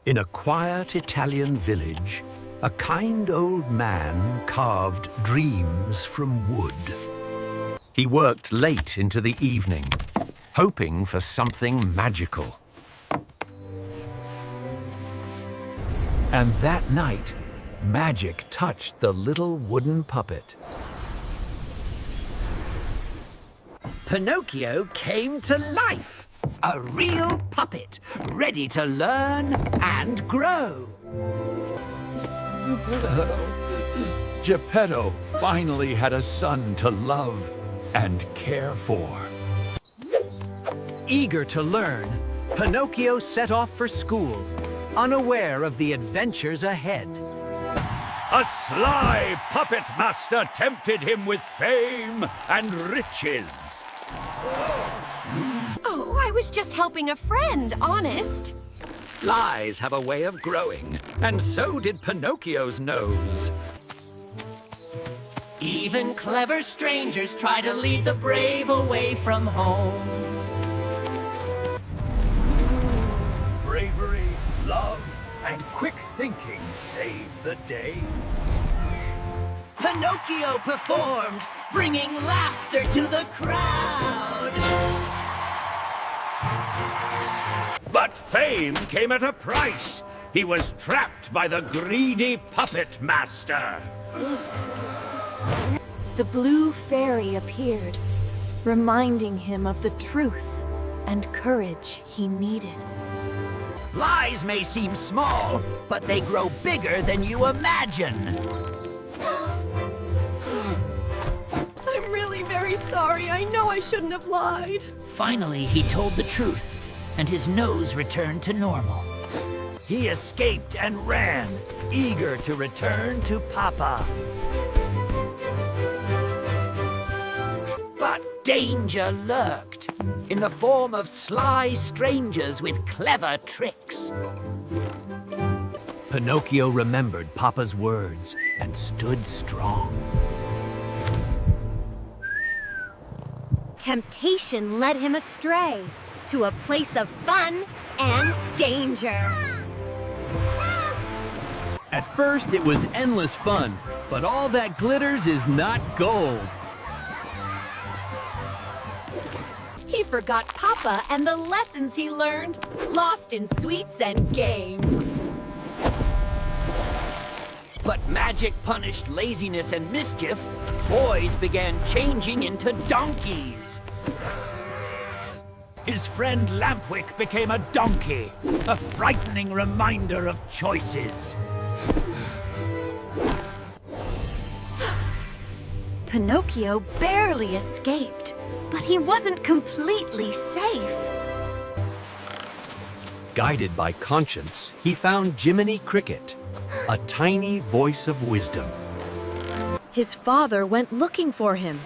In a quiet Italian village, a kind old man carved dreams from wood. He worked late into the evening, hoping for something magical. And that night, magic touched the little wooden puppet. Pinocchio came to life. A real puppet, ready to learn and grow. Geppetto finally had a son to love and care for. Eager to learn, Pinocchio set off for school, unaware of the adventures ahead. A sly puppet master tempted him with fame and riches. Oh, I was just helping a friend, honest. Lies have a way of growing, and so did Pinocchio's nose. Even clever strangers try to lead the brave away from home. Bravery, love, and quick thinking save the day. Pinocchio performed, bringing laughter to the crowd. But fame came at a price. He was trapped by the greedy puppet master. The blue fairy appeared, reminding him of the truth and courage he needed. Lies may seem small, but they grow bigger than you imagine. I'm really very sorry. I know I shouldn't have lied. Finally, he told the truth, and his nose returned to normal. He escaped and ran, eager to return to Papa. But danger lurked, in the form of sly strangers with clever tricks. Pinocchio remembered Papa's words and stood strong. Temptation led him astray to a place of fun and danger. At first, it was endless fun, but all that glitters is not gold. He forgot Papa and the lessons he learned, lost in sweets and games. But magic punished laziness and mischief. Boys began changing into donkeys. His friend Lampwick became a donkey, a frightening reminder of choices. Pinocchio barely escaped, but he wasn't completely safe. Guided by conscience, he found Jiminy Cricket, a tiny voice of wisdom. His father went looking for him,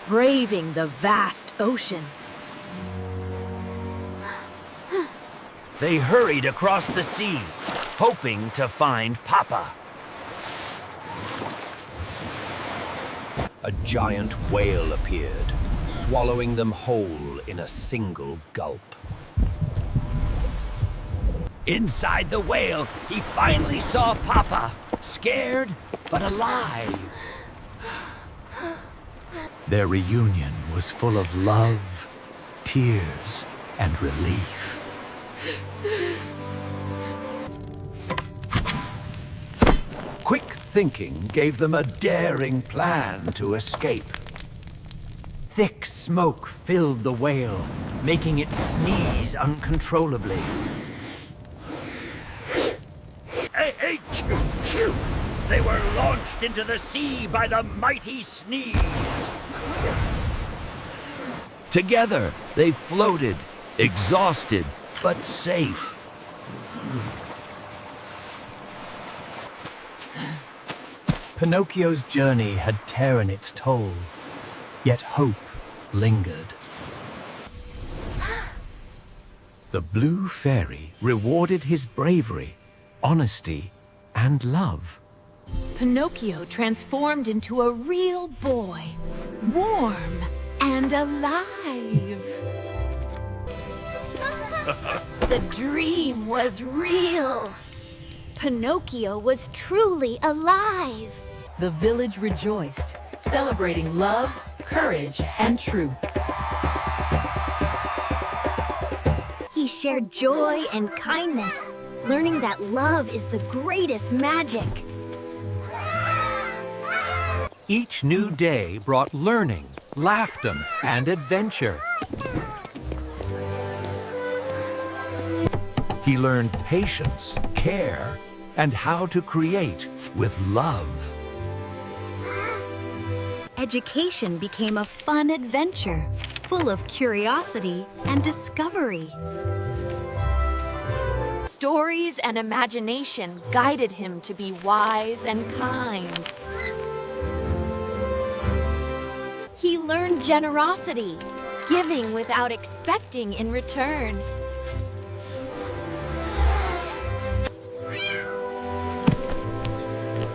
braving the vast ocean. They hurried across the sea, hoping to find Papa. A giant whale appeared, swallowing them whole in a single gulp. Inside the whale, he finally saw Papa, scared but alive. Their reunion was full of love, tears, and relief. Quick thinking gave them a daring plan to escape. Thick smoke filled the whale, making it sneeze uncontrollably. Hey, choo, choo! They were launched into the sea by the mighty sneeze. Together, they floated, exhausted but safe. Pinocchio's journey had taken its toll, yet hope lingered. The blue fairy rewarded his bravery, honesty, and love. Pinocchio transformed into a real boy, warm and alive. The dream was real. Pinocchio was truly alive. The village rejoiced, celebrating love, courage, and truth. He shared joy and kindness, learning that love is the greatest magic. Each new day brought learning, laughter, and adventure. He learned patience, care, and how to create with love. Education became a fun adventure, full of curiosity and discovery. Stories and imagination guided him to be wise and kind. He learned generosity, giving without expecting in return.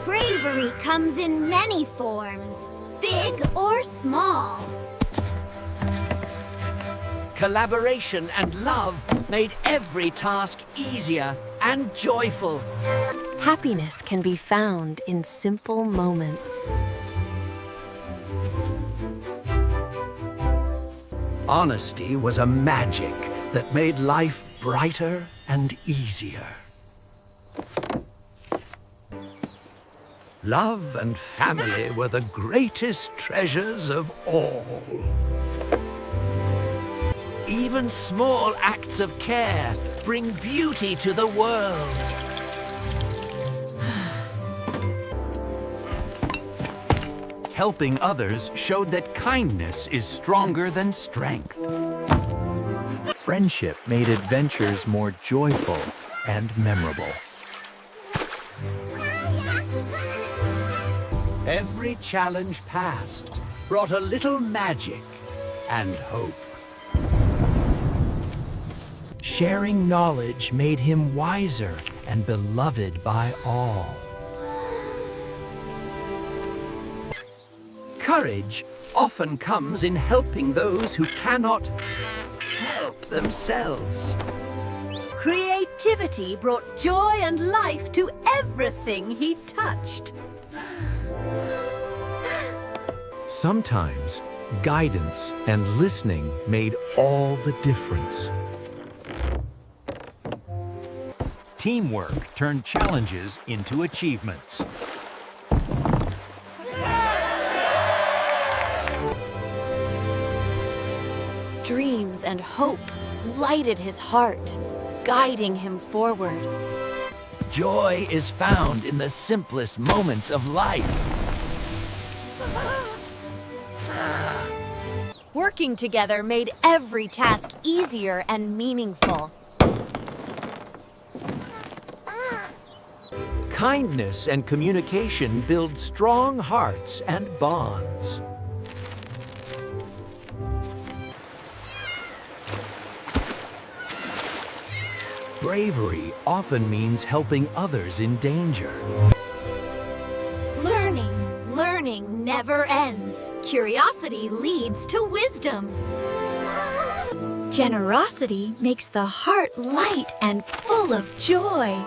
Bravery comes in many forms, big or small. Collaboration and love made every task easier and joyful. Happiness can be found in simple moments. Honesty was a magic that made life brighter and easier. Love and family were the greatest treasures of all. Even small acts of care bring beauty to the world. Helping others showed that kindness is stronger than strength. Friendship made adventures more joyful and memorable. Every challenge passed brought a little magic and hope. Sharing knowledge made him wiser and beloved by all. Courage often comes in helping those who cannot help themselves. Creativity brought joy and life to everything he touched. Sometimes guidance and listening made all the difference. Teamwork turned challenges into achievements. Dreams and hope lighted his heart, guiding him forward. Joy is found in the simplest moments of life. Working together made every task easier and meaningful. Kindness and communication build strong hearts and bonds. Bravery often means helping others in danger. Learning never ends. Curiosity leads to wisdom. Generosity makes the heart light and full of joy.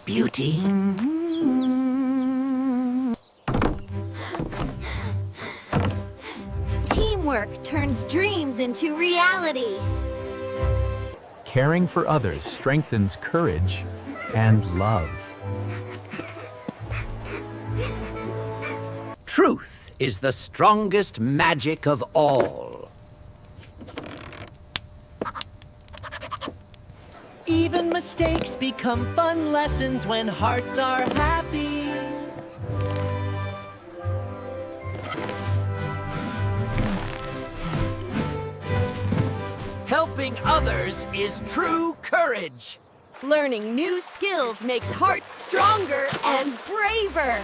Beauty. Teamwork turns dreams into reality. Caring for others strengthens courage and love. Truth is the strongest magic of all. Even mistakes become fun lessons when hearts are happy. Helping others is true courage. Learning new skills makes hearts stronger and braver.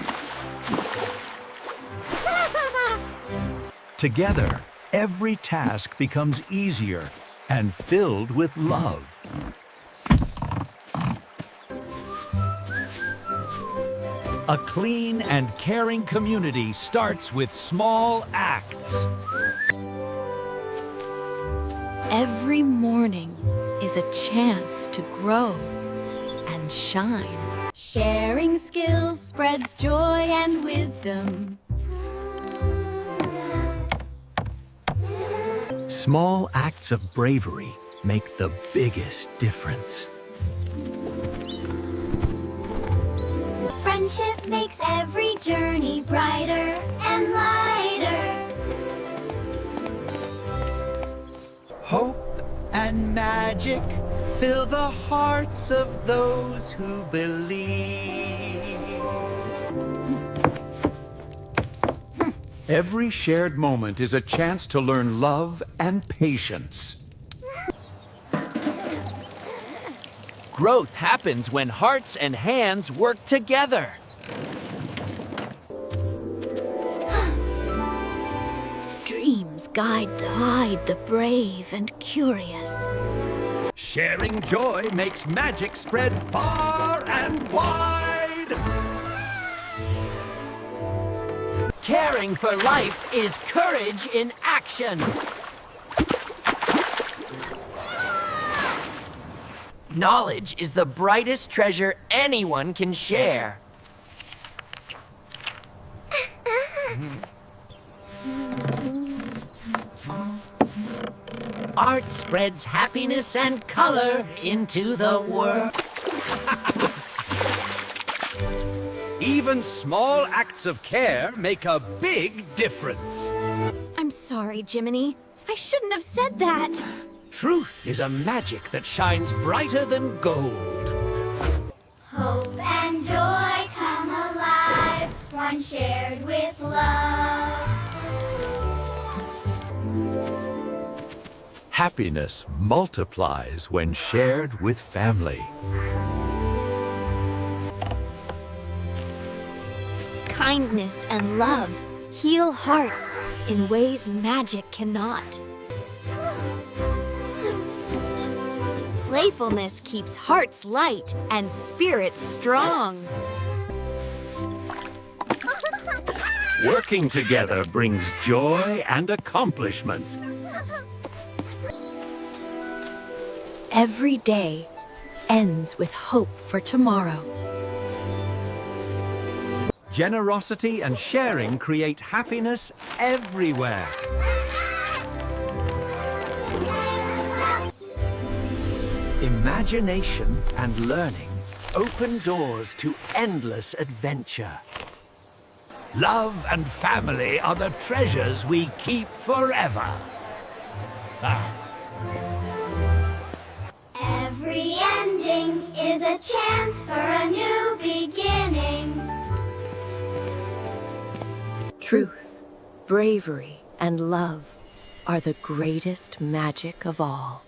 Together, every task becomes easier and filled with love. A clean and caring community starts with small acts. Every morning is a chance to grow and shine. Sharing skills spreads joy and wisdom. Small acts of bravery make the biggest difference. Friendship makes every journey brighter and lighter. Hope and magic fill the hearts of those who believe. Every shared moment is a chance to learn love and patience. Growth happens when hearts and hands work together. Dreams guide the brave and curious. Sharing joy makes magic spread far and wide. Caring for life is courage in action. Knowledge is the brightest treasure anyone can share. Art spreads happiness and color into the world. Even small acts of care make a big difference. I'm sorry, Jiminy. I shouldn't have said that. Truth is a magic that shines brighter than gold. Hope and joy come alive, one shared with love. Happiness multiplies when shared with family. Kindness and love heal hearts in ways magic cannot. Playfulness keeps hearts light and spirits strong. Working together brings joy and accomplishment. Every day ends with hope for tomorrow. Generosity and sharing create happiness everywhere. Imagination and learning open doors to endless adventure. Love and family are the treasures we keep forever. Every ending is a chance for a new beginning. Truth, bravery, and love are the greatest magic of all.